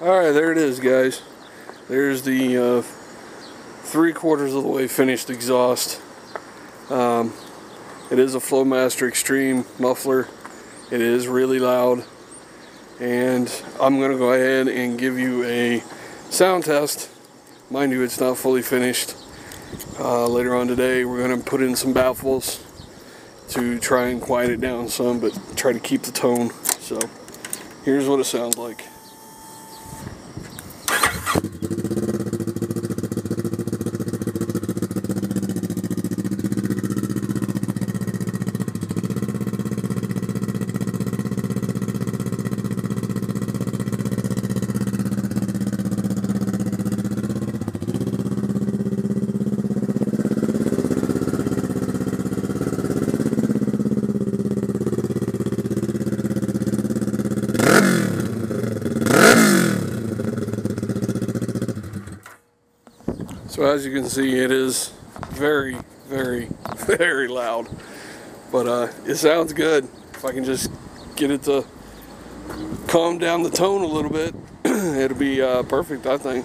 Alright, there it is, guys. There's the 3/4 of the way finished exhaust. It is a Flowmaster Extreme muffler. It is really loud. And I'm going to go ahead and give you a sound test. Mind you, it's not fully finished. Later on today, we're going to put in some baffles to try and quiet it down some, but try to keep the tone. So, here's what it sounds like. So as you can see, it is very, very, very loud, but it sounds good. If I can just get it to calm down the tone a little bit, it'll be perfect, I think.